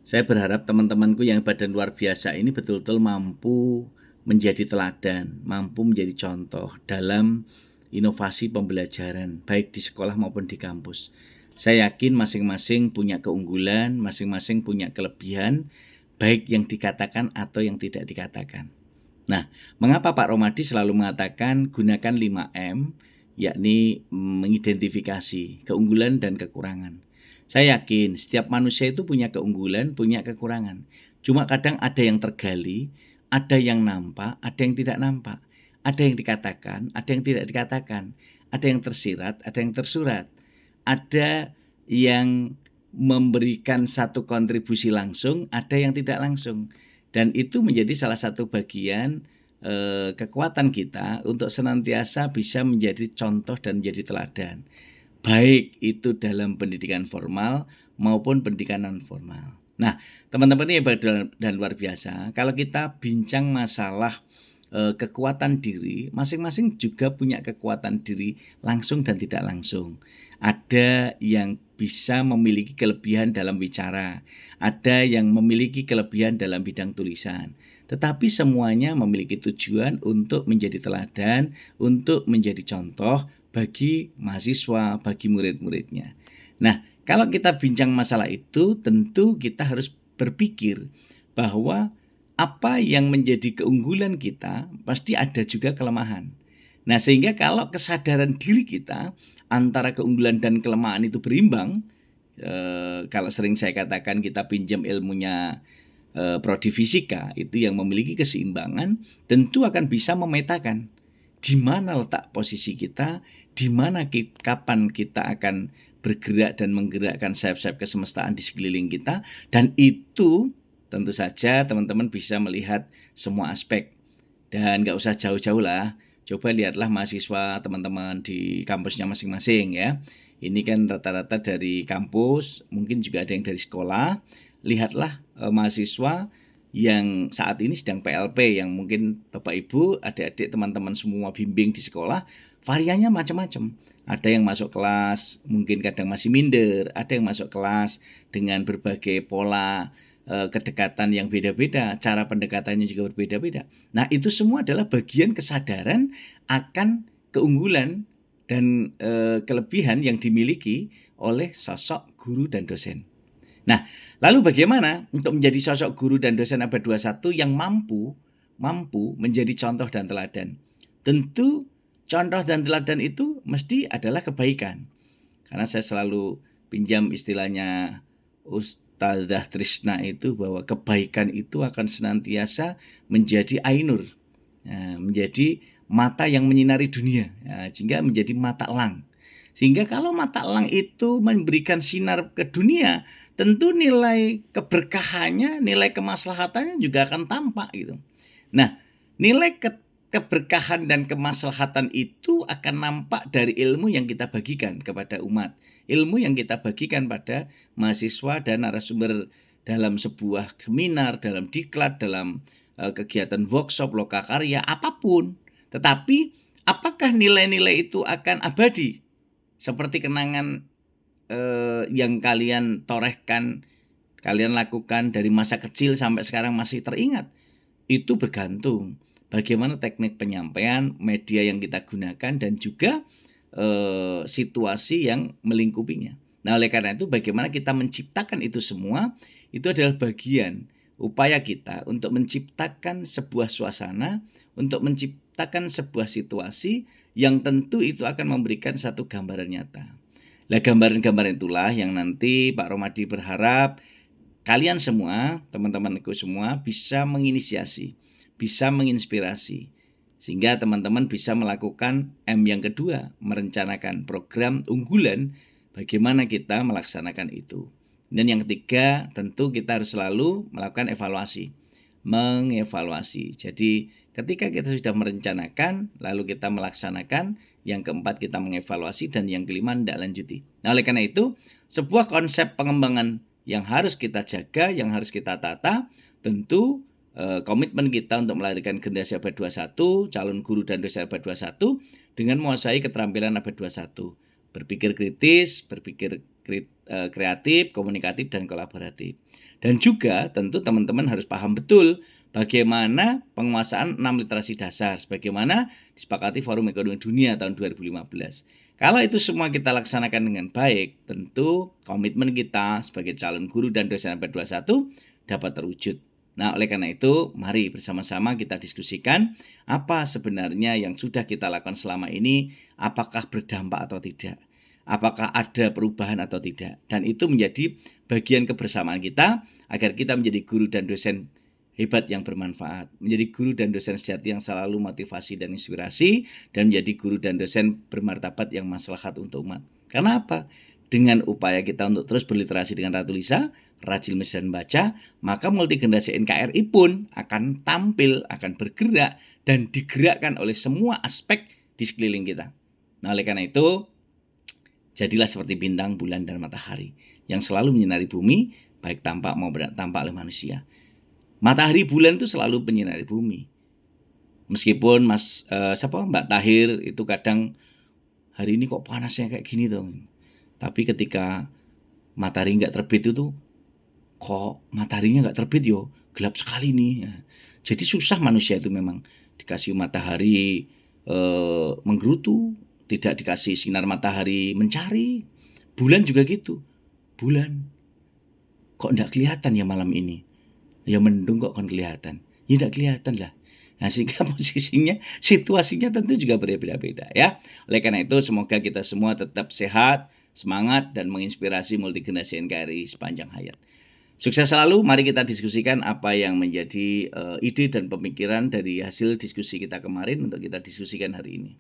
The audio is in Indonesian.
Saya berharap teman-temanku yang badan luar biasa ini betul-betul mampu menjadi teladan, mampu menjadi contoh dalam inovasi pembelajaran, baik di sekolah maupun di kampus. Saya yakin masing-masing punya keunggulan, masing-masing punya kelebihan, baik yang dikatakan atau yang tidak dikatakan. Nah, mengapa Pak Romadi selalu mengatakan gunakan 5M, yakni mengidentifikasi keunggulan dan kekurangan. Saya yakin setiap manusia itu punya keunggulan, punya kekurangan. Cuma kadang ada yang tergali, ada yang nampak, ada yang tidak nampak. Ada yang dikatakan, ada yang tidak dikatakan. Ada yang tersirat, ada yang tersurat. Ada yang memberikan satu kontribusi langsung, ada yang tidak langsung. Dan itu menjadi salah satu bagian kekuatan kita untuk senantiasa bisa menjadi contoh dan menjadi teladan. Baik itu dalam pendidikan formal maupun pendidikan non formal. Nah, teman-teman ini hebat dan luar biasa. Kalau kita bincang masalah kekuatan diri, masing-masing juga punya kekuatan diri langsung dan tidak langsung. Ada yang bisa memiliki kelebihan dalam bicara, ada yang memiliki kelebihan dalam bidang tulisan. Tetapi semuanya memiliki tujuan untuk menjadi teladan, untuk menjadi contoh bagi mahasiswa, bagi murid-muridnya. Nah, kalau kita bincang masalah itu, tentu kita harus berpikir bahwa apa yang menjadi keunggulan kita pasti ada juga kelemahan. Nah, sehingga kalau kesadaran diri kita antara keunggulan dan kelemahan itu berimbang, kalau sering saya katakan kita pinjam ilmunya prodi fisika itu yang memiliki keseimbangan, tentu akan bisa memetakan di mana letak posisi kita, di mana kapan kita akan bergerak dan menggerakkan sayap-sayap kesemestaan di sekeliling kita, dan itu tentu saja teman-teman bisa melihat semua aspek. Dan nggak usah jauh-jauh lah, coba lihatlah mahasiswa teman-teman di kampusnya masing-masing ya. Ini kan rata-rata dari kampus, mungkin juga ada yang dari sekolah. Lihatlah mahasiswa yang saat ini sedang PLP, yang mungkin Bapak Ibu, adik-adik, teman-teman semua bimbing di sekolah, variannya macam-macam. Ada yang masuk kelas mungkin kadang masih minder, ada yang masuk kelas dengan berbagai pola kedekatan yang beda-beda, cara pendekatannya juga berbeda-beda. Nah, itu semua adalah bagian kesadaran akan keunggulan dan kelebihan yang dimiliki oleh sosok guru dan dosen. Nah, lalu bagaimana untuk menjadi sosok guru dan dosen abad 21 yang mampu menjadi contoh dan teladan? Tentu contoh dan teladan itu mesti adalah kebaikan. Karena saya selalu pinjam istilahnya Ustazah Trisna itu, bahwa kebaikan itu akan senantiasa menjadi ainur, menjadi mata yang menyinari dunia, sehingga menjadi mata elang. Sehingga kalau mata elang itu memberikan sinar ke dunia, tentu nilai keberkahannya, nilai kemaslahatannya juga akan tampak gitu. Nah, nilai keberkahan dan kemaslahatan itu akan nampak dari ilmu yang kita bagikan kepada umat. Ilmu yang kita bagikan pada mahasiswa dan narasumber dalam sebuah seminar, dalam diklat, dalam kegiatan workshop, lokakarya, apapun. Tetapi apakah nilai-nilai itu akan abadi? Seperti kenangan yang kalian torehkan, kalian lakukan dari masa kecil sampai sekarang masih teringat. Itu bergantung bagaimana teknik penyampaian, media yang kita gunakan, dan juga situasi yang melingkupinya. Nah, oleh karena itu bagaimana kita menciptakan itu semua, itu adalah bagian upaya kita untuk menciptakan sebuah suasana, untuk menciptakan sebuah situasi yang tentu itu akan memberikan satu gambaran nyata. Nah, gambaran-gambaran itulah yang nanti Pak Romadi berharap kalian semua, teman-temanku semua, bisa menginisiasi, bisa menginspirasi, sehingga teman-teman bisa melakukan M yang kedua, merencanakan program unggulan, bagaimana kita melaksanakan itu. Dan yang ketiga, tentu kita harus selalu melakukan evaluasi, mengevaluasi. Jadi ketika kita sudah merencanakan, lalu kita melaksanakan, yang keempat kita mengevaluasi, dan yang kelima tidak lanjuti. Nah, oleh karena itu, sebuah konsep pengembangan yang harus kita jaga, yang harus kita tata, tentu komitmen kita untuk melahirkan generasi abad 21, calon guru dan dosen abad 21, dengan menguasai keterampilan abad 21. Berpikir kritis, berpikir kreatif, komunikatif, dan kolaboratif. Dan juga tentu teman-teman harus paham betul bagaimana penguasaan 6 literasi dasar sebagaimana disepakati Forum Ekonomi Dunia tahun 2015. Kalau itu semua kita laksanakan dengan baik, tentu komitmen kita sebagai calon guru dan dosen abad 21 dapat terwujud. Nah, oleh karena itu, mari bersama-sama kita diskusikan apa sebenarnya yang sudah kita lakukan selama ini, apakah berdampak atau tidak. Apakah ada perubahan atau tidak. Dan itu menjadi bagian kebersamaan kita agar kita menjadi guru dan dosen hebat yang bermanfaat. Menjadi guru dan dosen sejati yang selalu motivasi dan inspirasi. Dan menjadi guru dan dosen bermartabat yang maslahat untuk umat. Karena apa? Dengan upaya kita untuk terus berliterasi dengan Ratu Lisa, rajin menulis dan baca, maka multigenerasi NKRI pun akan tampil, akan bergerak, dan digerakkan oleh semua aspek di sekeliling kita. Nah, oleh karena itu, jadilah seperti bintang, bulan, dan matahari yang selalu menyinari bumi, baik tampak maupun tampak oleh manusia. Matahari bulan itu selalu menyinari bumi. Meskipun Mbak Tahir itu kadang hari ini kok panasnya kayak gini tuh. Tapi ketika matahari nggak terbit itu, kok mataharinya nggak terbit yo, gelap sekali nih. Jadi susah manusia itu memang dikasih matahari menggerutu, tidak dikasih sinar matahari mencari. Bulan juga gitu. Bulan kok enggak kelihatan ya malam ini. Ya mendung kok kan kelihatan. Ya enggak kelihatan lah. Nah, sehingga posisinya, situasinya tentu juga berbeda-beda ya. Oleh karena itu semoga kita semua tetap sehat, semangat dan menginspirasi multigenerasi NKRI sepanjang hayat. Sukses selalu, mari kita diskusikan apa yang menjadi ide dan pemikiran dari hasil diskusi kita kemarin untuk kita diskusikan hari ini.